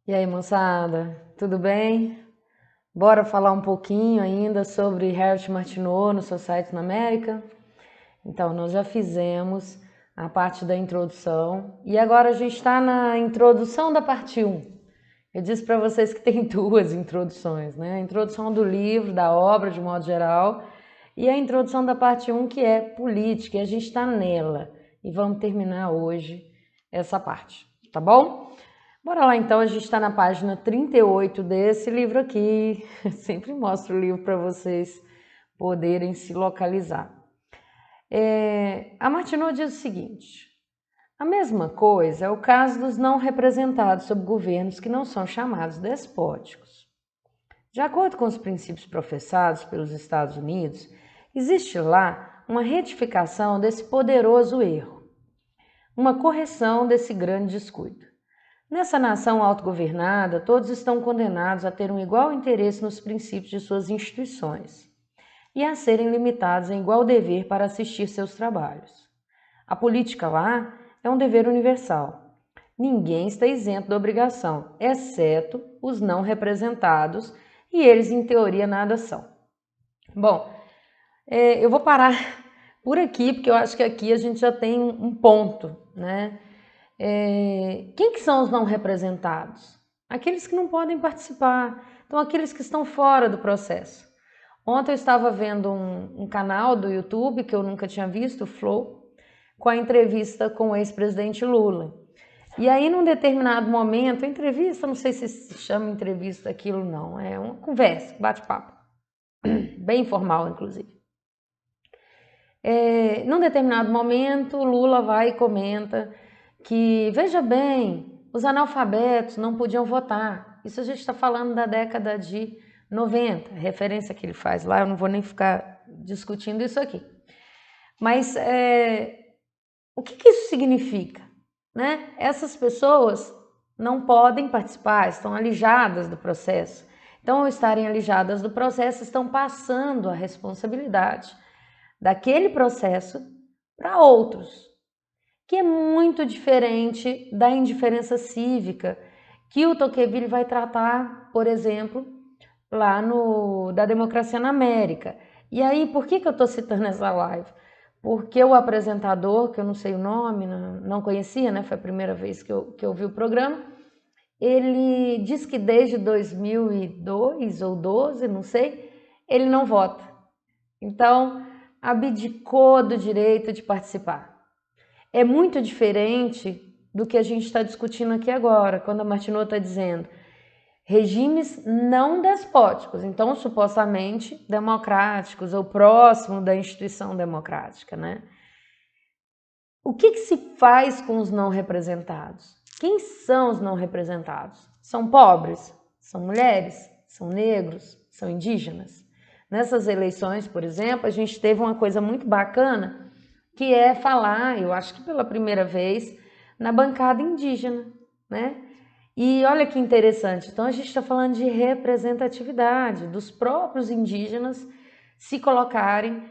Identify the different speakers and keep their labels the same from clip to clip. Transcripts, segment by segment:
Speaker 1: E aí, moçada, tudo bem? Bora falar um pouquinho ainda sobre Herbert Martineau no Society na América? Então, nós já fizemos a parte da introdução e agora a gente está na introdução da parte 1. Eu disse para vocês que tem duas introduções, né? A introdução do livro, da obra de modo geral, e a introdução da parte 1, que é política, e a gente está nela. E vamos terminar hoje essa parte, tá bom? Bora lá então, a gente está na página 38 desse livro aqui. Sempre mostro o livro para vocês poderem se localizar. A Martineau diz o seguinte: a mesma coisa é o caso dos não representados sob governos que não são chamados despóticos. De acordo com os princípios professados pelos Estados Unidos, existe lá uma retificação desse poderoso erro, uma correção desse grande descuido. Nessa nação autogovernada, todos estão condenados a ter um igual interesse nos princípios de suas instituições e a serem limitados em igual dever para assistir seus trabalhos. A política lá é um dever universal. Ninguém está isento da obrigação, exceto os não representados, e eles, em teoria, nada são. Bom, eu vou parar por aqui, porque eu acho que aqui a gente já tem um ponto, né? Quem que são os não representados? Aqueles que não podem participar, então aqueles que estão fora do processo. Ontem eu estava vendo um canal do YouTube que eu nunca tinha visto, o Flow, com a entrevista com o ex-presidente Lula. E aí, num determinado momento, entrevista, não sei se chama entrevista aquilo não, é uma conversa, bate-papo, bem informal, inclusive. Num determinado momento, Lula vai e comenta que, veja bem, os analfabetos não podiam votar. Isso a gente está falando da década de 90, referência que ele faz lá, eu não vou nem ficar discutindo isso aqui. Mas o que isso significa? Né? Essas pessoas não podem participar, estão alijadas do processo. Então, ao estarem alijadas do processo, estão passando a responsabilidade daquele processo para outros, que é muito diferente da indiferença cívica que o Tocqueville vai tratar, por exemplo, lá da democracia na América. E aí, por que eu estou citando essa live? Porque o apresentador, que eu não sei o nome, não conhecia, né? Foi a primeira vez que eu vi o programa, ele diz que desde 2002 ou 12, não sei, ele não vota. Então, abdicou do direito de participar. É muito diferente do que a gente está discutindo aqui agora, quando a Martineau está dizendo regimes não despóticos, então supostamente democráticos ou próximo da instituição democrática, né? O que se faz com os não representados? Quem são os não representados? São pobres? São mulheres? São negros? São indígenas? Nessas eleições, por exemplo, a gente teve uma coisa muito bacana, que é falar, eu acho que pela primeira vez, na bancada indígena, né? E olha que interessante, então a gente está falando de representatividade, dos próprios indígenas se colocarem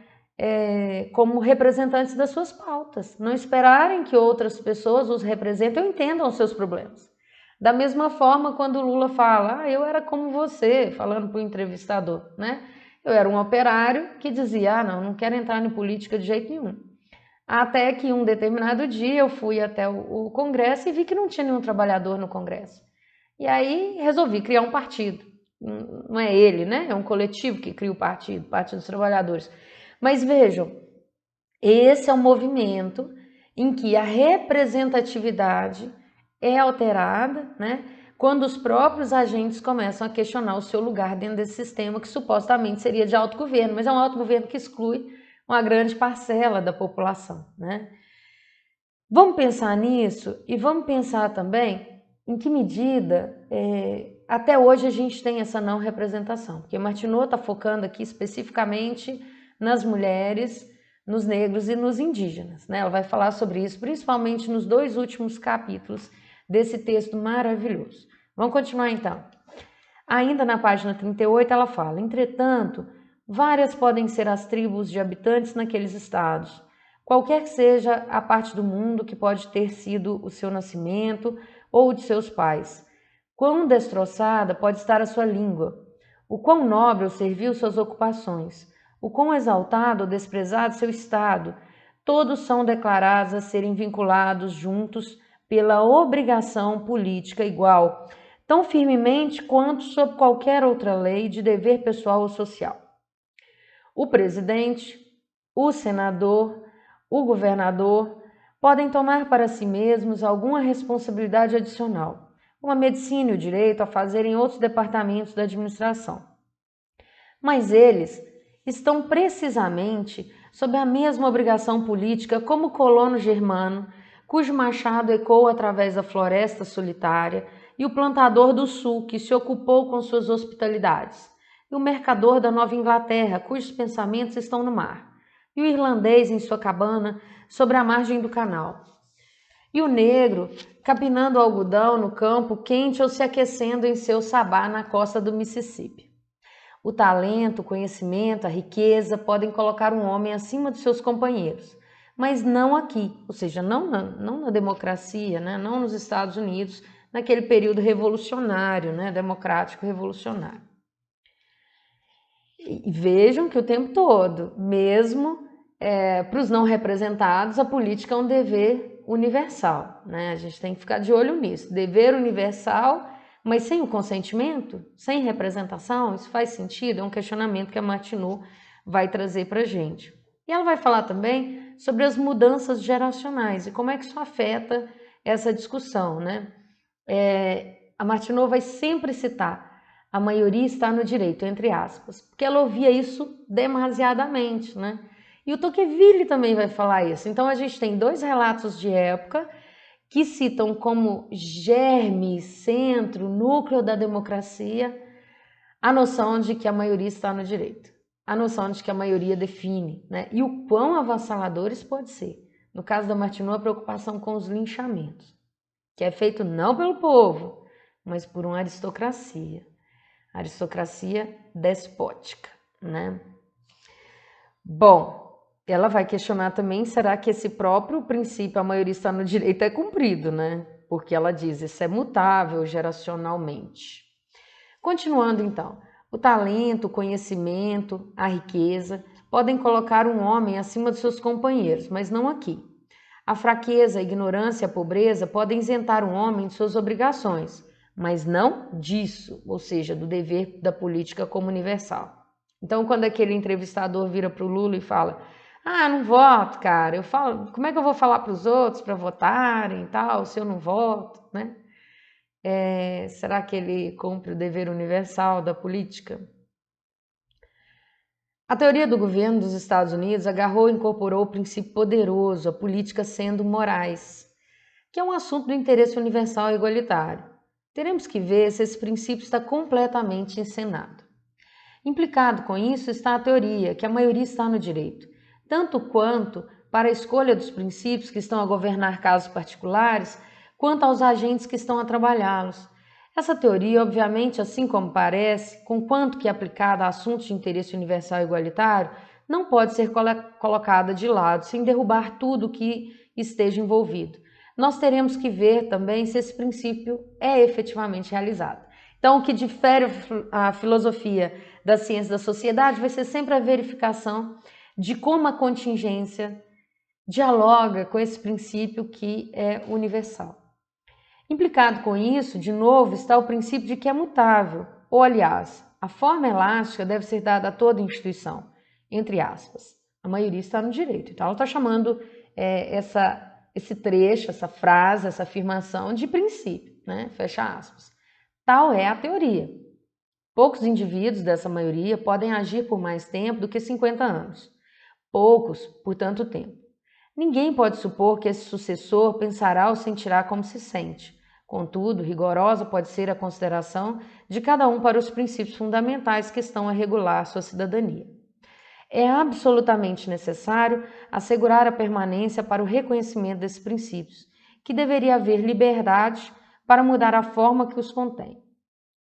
Speaker 1: como representantes das suas pautas, não esperarem que outras pessoas os representem ou entendam os seus problemas. Da mesma forma, quando o Lula fala, eu era como você, falando para o entrevistador, né? Eu era um operário que dizia, não quero entrar em política de jeito nenhum. Até que um determinado dia eu fui até o Congresso e vi que não tinha nenhum trabalhador no Congresso. E aí resolvi criar um partido. Não é ele, né? É um coletivo que cria o partido, Partido dos Trabalhadores. Mas vejam, esse é um movimento em que a representatividade é alterada, né? Quando os próprios agentes começam a questionar o seu lugar dentro desse sistema que supostamente seria de autogoverno, mas é um autogoverno que exclui uma grande parcela da população, né? Vamos pensar nisso e vamos pensar também em que medida até hoje a gente tem essa não representação, porque Martineau está focando aqui especificamente nas mulheres, nos negros e nos indígenas, né? Ela vai falar sobre isso principalmente nos 2 últimos capítulos desse texto maravilhoso. Vamos continuar então. Ainda na página 38 ela fala, entretanto, várias podem ser as tribos de habitantes naqueles estados, qualquer que seja a parte do mundo que pode ter sido o seu nascimento ou de seus pais. Quão destroçada pode estar a sua língua, o quão nobre serviu suas ocupações, o quão exaltado ou desprezado seu estado, todos são declarados a serem vinculados juntos pela obrigação política igual, tão firmemente quanto sob qualquer outra lei de dever pessoal ou social. O presidente, o senador, o governador podem tomar para si mesmos alguma responsabilidade adicional, como a medicina e o direito a fazerem outros departamentos da administração. Mas eles estão precisamente sob a mesma obrigação política como o colono germano, cujo machado ecoa através da floresta solitária, e o plantador do sul, que se ocupou com suas hospitalidades, e o mercador da Nova Inglaterra, cujos pensamentos estão no mar, e o irlandês em sua cabana sobre a margem do canal, e o negro capinando algodão no campo quente ou se aquecendo em seu sabá na costa do Mississippi. O talento, o conhecimento, a riqueza podem colocar um homem acima dos seus companheiros, mas não aqui, ou seja, não na democracia, né? Não nos Estados Unidos, naquele período revolucionário, né? Democrático revolucionário. E vejam que o tempo todo, mesmo para os não representados, a política é um dever universal, né? A gente tem que ficar de olho nisso, dever universal, mas sem o consentimento, sem representação, isso faz sentido? É um questionamento que a Martineau vai trazer para a gente. E ela vai falar também sobre as mudanças geracionais e como é que isso afeta essa discussão, né? A Martineau vai sempre citar a maioria está no direito, entre aspas, porque ela ouvia isso demasiadamente, né? E o Tocqueville também vai falar isso. Então a gente tem dois relatos de época que citam como germe, centro, núcleo da democracia, a noção de que a maioria está no direito, a noção de que a maioria define, né? E o quão avassaladores pode ser. No caso da Martineau, a preocupação com os linchamentos, que é feito não pelo povo, mas por uma aristocracia despótica, né? Bom, ela vai questionar também, será que esse próprio princípio, a maioria está no direito, é cumprido, né? Porque ela diz, isso é mutável geracionalmente. Continuando então, o talento, o conhecimento, a riqueza podem colocar um homem acima de seus companheiros, mas não aqui. A fraqueza, a ignorância e a pobreza podem isentar um homem de suas obrigações, mas não disso, ou seja, do dever da política como universal. Então, quando aquele entrevistador vira para o Lula e fala, não voto, cara, eu falo, como é que eu vou falar para os outros para votarem e tal, se eu não voto, né? Será que ele cumpre o dever universal da política? A teoria do governo dos Estados Unidos agarrou e incorporou o princípio poderoso, a política sendo morais, que é um assunto do interesse universal e igualitário. Teremos que ver se esse princípio está completamente encenado. Implicado com isso está a teoria, que a maioria está no direito, tanto quanto para a escolha dos princípios que estão a governar casos particulares, quanto aos agentes que estão a trabalhá-los. Essa teoria, obviamente, assim como parece, conquanto que aplicada a assuntos de interesse universal e igualitário, não pode ser colocada de lado, sem derrubar tudo que esteja envolvido. Nós teremos que ver também se esse princípio é efetivamente realizado. Então, o que difere a filosofia da ciência da sociedade vai ser sempre a verificação de como a contingência dialoga com esse princípio que é universal. Implicado com isso, de novo, está o princípio de que é mutável, ou aliás, a forma elástica deve ser dada a toda instituição, entre aspas. A maioria está no direito. Então, ela está chamando esse trecho, essa frase, essa afirmação de princípio, né? Fecha aspas. Tal é a teoria. Poucos indivíduos dessa maioria podem agir por mais tempo do que 50 anos. Poucos por tanto tempo. Ninguém pode supor que esse sucessor pensará ou sentirá como se sente. Contudo, rigorosa pode ser a consideração de cada um para os princípios fundamentais que estão a regular sua cidadania. É absolutamente necessário assegurar a permanência para o reconhecimento desses princípios, que deveria haver liberdade para mudar a forma que os contém.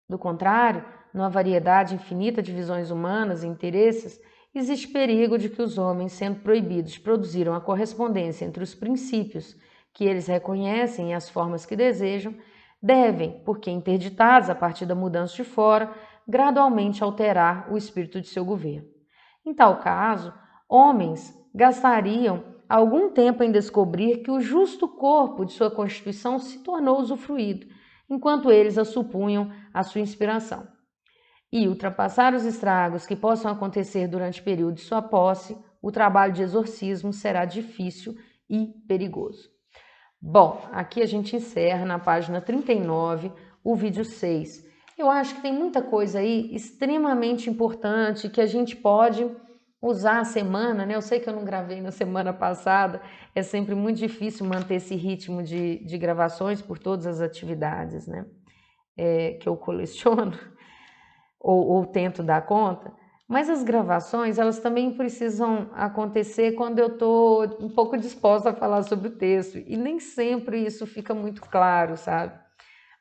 Speaker 1: Do contrário, numa variedade infinita de visões humanas e interesses, existe perigo de que os homens, sendo proibidos de produzir uma correspondência entre os princípios que eles reconhecem e as formas que desejam, devem, porque interditados a partir da mudança de fora, gradualmente alterar o espírito de seu governo. Em tal caso, homens gastariam algum tempo em descobrir que o justo corpo de sua Constituição se tornou usufruído, enquanto eles a supunham a sua inspiração. E ultrapassar os estragos que possam acontecer durante o período de sua posse, o trabalho de exorcismo será difícil e perigoso. Bom, aqui a gente encerra na página 39 o vídeo 6. Eu acho que tem muita coisa aí extremamente importante que a gente pode usar a semana, né? Eu sei que eu não gravei na semana passada, é sempre muito difícil manter esse ritmo de gravações por todas as atividades, né? Que eu coleciono ou tento dar conta, mas as gravações, elas também precisam acontecer quando eu estou um pouco disposta a falar sobre o texto, e nem sempre isso fica muito claro, sabe?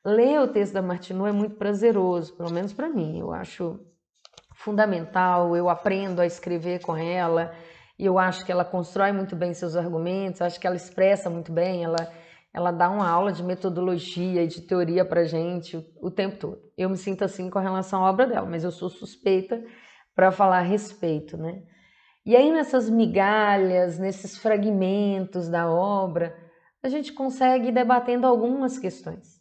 Speaker 1: Ler o texto da Martineau é muito prazeroso, pelo menos para mim, eu acho fundamental, eu aprendo a escrever com ela, e eu acho que ela constrói muito bem seus argumentos, acho que ela expressa muito bem, ela dá uma aula de metodologia e de teoria pra gente o tempo todo. Eu me sinto assim com relação à obra dela, mas eu sou suspeita para falar a respeito, né? E aí nessas migalhas, nesses fragmentos da obra, a gente consegue ir debatendo algumas questões.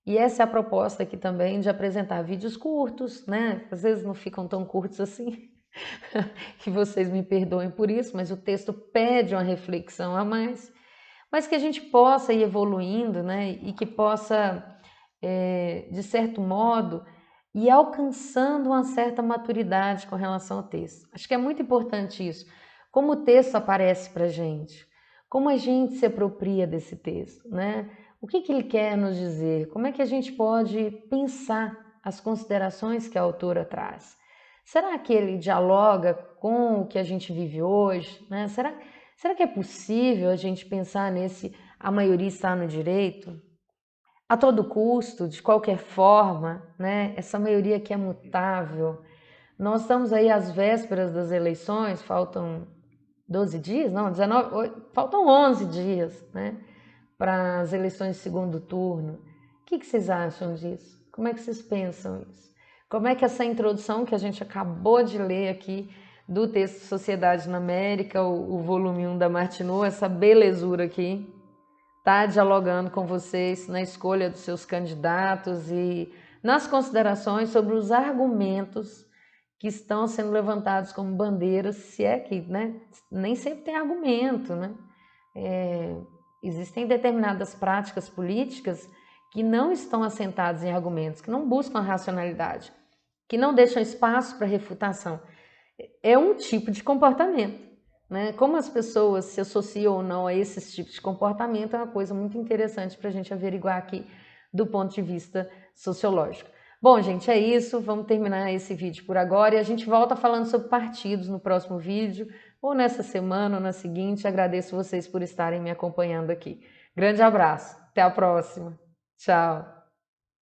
Speaker 1: E essa é a proposta aqui também de apresentar vídeos curtos, né? Às vezes não ficam tão curtos assim, que vocês me perdoem por isso, mas o texto pede uma reflexão a mais, mas que a gente possa ir evoluindo, né? E que possa, de certo modo, ir alcançando uma certa maturidade com relação ao texto. Acho que é muito importante isso. Como o texto aparece para a gente, como a gente se apropria desse texto, né? O que ele quer nos dizer? Como é que a gente pode pensar as considerações que a autora traz? Será que ele dialoga com o que a gente vive hoje, né? Será que é possível a gente pensar nesse a maioria está no direito? A todo custo, de qualquer forma, né? Essa maioria que é mutável. Nós estamos aí às vésperas das eleições, faltam 12 dias? Não, 19, faltam 11 dias, né? Para as eleições de segundo turno. O que vocês acham disso? Como é que vocês pensam isso? Como é que essa introdução que a gente acabou de ler aqui do texto Sociedade na América, o volume 1 da Martineau, essa belezura aqui, tá dialogando com vocês na escolha dos seus candidatos e nas considerações sobre os argumentos que estão sendo levantados como bandeiras, se é que, né, nem sempre tem argumento, né? Existem determinadas práticas políticas que não estão assentadas em argumentos, que não buscam a racionalidade, que não deixam espaço para refutação. É um tipo de comportamento, né? Como as pessoas se associam ou não a esses tipos de comportamento é uma coisa muito interessante para a gente averiguar aqui do ponto de vista sociológico. Bom, gente, é isso. Vamos terminar esse vídeo por agora e a gente volta falando sobre partidos no próximo vídeo, ou nessa semana ou na seguinte. Agradeço vocês por estarem me acompanhando aqui. Grande abraço. Até a próxima. Tchau.